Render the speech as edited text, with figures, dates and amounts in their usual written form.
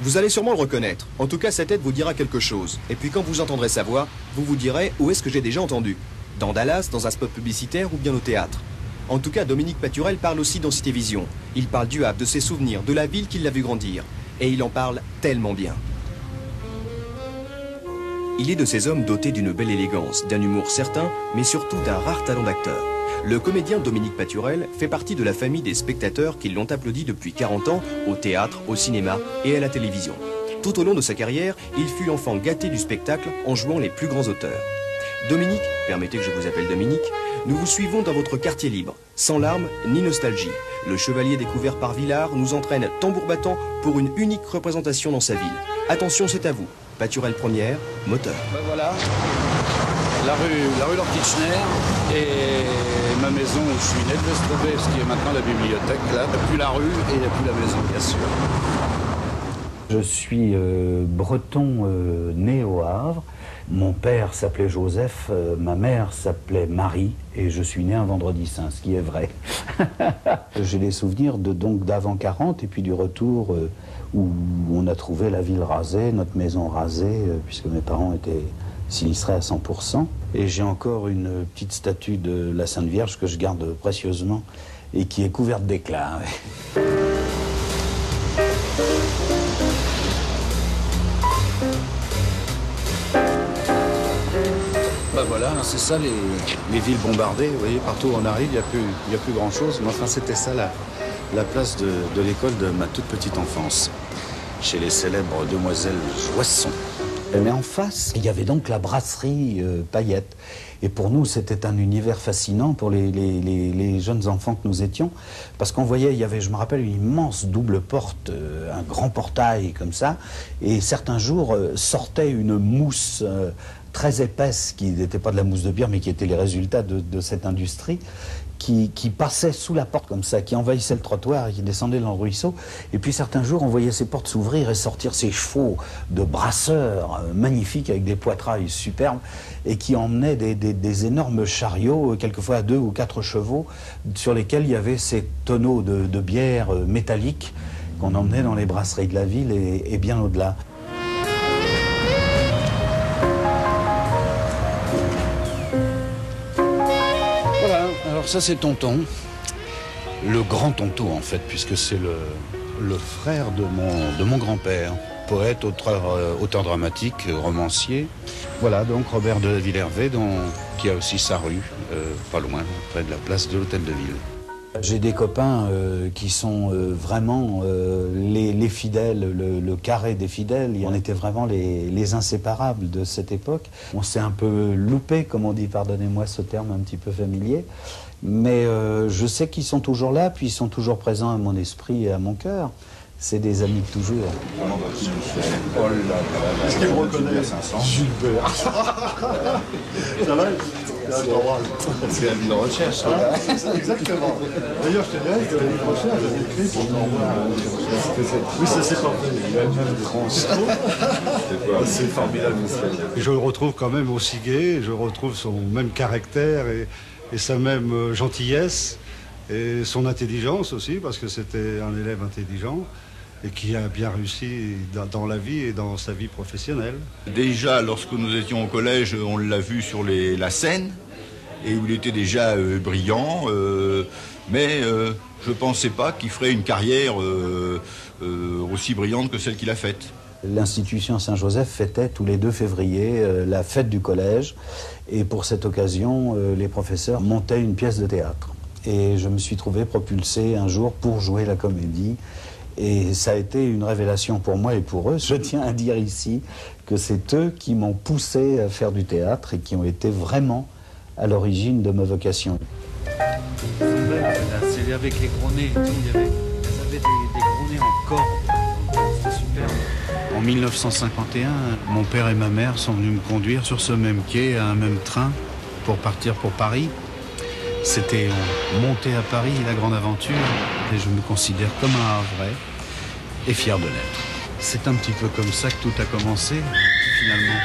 Vous allez sûrement le reconnaître. En tout cas, sa tête vous dira quelque chose. Et puis quand vous entendrez sa voix, vous vous direz où est-ce que j'ai déjà entendu. Dans Dallas, dans un spot publicitaire ou bien au théâtre. En tout cas, Dominique Paturel parle aussi dans Cité Vision. Il parle du Havre, de ses souvenirs, de la ville qui l'a vu grandir. Et il en parle tellement bien. Il est de ces hommes dotés d'une belle élégance, d'un humour certain, mais surtout d'un rare talent d'acteur. Le comédien Dominique Paturel fait partie de la famille des spectateurs qui l'ont applaudi depuis 40 ans au théâtre, au cinéma et à la télévision. Tout au long de sa carrière, il fut l'enfant gâté du spectacle en jouant les plus grands auteurs. Dominique, permettez que je vous appelle Dominique, nous vous suivons dans votre quartier libre, sans larmes ni nostalgie. Le chevalier découvert par Villard nous entraîne tambour battant pour une unique représentation dans sa ville. Attention, c'est à vous. Paturel première, moteur. Ben voilà, la rue Lord Kitchener et ma maison où je suis né de Vestobé, ce qui est maintenant la bibliothèque. Là, il n'y a plus la rue et il n'y a plus la maison, bien sûr. Je suis breton né au Havre. Mon père s'appelait Joseph, ma mère s'appelait Marie et je suis né un vendredi saint, ce qui est vrai. J'ai des souvenirs d'avant 40 et puis du retour où on a trouvé la ville rasée, notre maison rasée, puisque mes parents étaient sinistrés à 100%. Et j'ai encore une petite statue de la Sainte Vierge que je garde précieusement et qui est couverte d'éclats. Ben voilà, c'est ça les villes bombardées, vous voyez, partout où on arrive, il n'y a plus grand-chose. Mais enfin, c'était ça la place de l'école de ma toute petite enfance, chez les célèbres demoiselles Joisson. Mais en face, il y avait donc la brasserie Payette. Et pour nous, c'était un univers fascinant pour les jeunes enfants que nous étions. Parce qu'on voyait, il y avait, je me rappelle, une immense double porte, un grand portail comme ça. Et certains jours, sortait une mousse très épaisse, qui n'était pas de la mousse de bière, mais qui était les résultats de cette industrie, qui passait sous la porte comme ça, qui envahissait le trottoir et qui descendait dans le ruisseau. Et puis certains jours, on voyait ces portes s'ouvrir et sortir ces chevaux de brasseurs magnifiques avec des poitrails superbes et qui emmenaient des énormes chariots, quelquefois à 2 ou 4 chevaux, sur lesquels il y avait ces tonneaux de bière métalliques qu'on emmenait dans les brasseries de la ville et bien au-delà. Alors ça c'est Tonton, le grand Tonton en fait, puisque c'est le frère de mon grand-père, poète, auteur dramatique, romancier. Voilà donc Robert de Villervé, qui a aussi sa rue, pas loin, près de la place de l'Hôtel de Ville. J'ai des copains qui sont vraiment les fidèles, le carré des fidèles. On était vraiment les inséparables de cette époque. On s'est un peu loupé, comme on dit, pardonnez-moi ce terme un petit peu familier. Mais je sais qu'ils sont toujours là, puis ils sont toujours présents à mon esprit et à mon cœur. C'est des amis de toujours. Est-ce qu'il me reconnaît? Gilbert. Ça va? C'est la vie de recherche. Exactement. D'ailleurs, je te dirais que la vie de recherche, j'ai écrit pour t'envoyer. Oui, ça c'est parfait. Il a même des transports. C'est formidable. Je le retrouve quand même aussi gai, je retrouve son même caractère et sa même gentillesse et son intelligence aussi, parce que c'était un élève intelligent et qui a bien réussi dans la vie et dans sa vie professionnelle. Déjà, lorsque nous étions au collège, on l'a vu sur la scène, et où il était déjà brillant, mais je ne pensais pas qu'il ferait une carrière aussi brillante que celle qu'il a faite. L'institution Saint-Joseph fêtait tous les 2 février la fête du collège, et pour cette occasion, les professeurs montaient une pièce de théâtre. Et je me suis trouvé propulsé un jour pour jouer la comédie. Et ça a été une révélation pour moi et pour eux. Je tiens à dire ici que c'est eux qui m'ont poussé à faire du théâtre et qui ont été vraiment à l'origine de ma vocation. C'est avec les gros nez, ils avaient des gros nez en corde. C'était super. En 1951, mon père et ma mère sont venus me conduire sur ce même quai, à un même train, pour partir pour Paris. C'était monter à Paris, la grande aventure, et je me considère comme un Havrais et fier de l'être. C'est un petit peu comme ça que tout a commencé, finalement.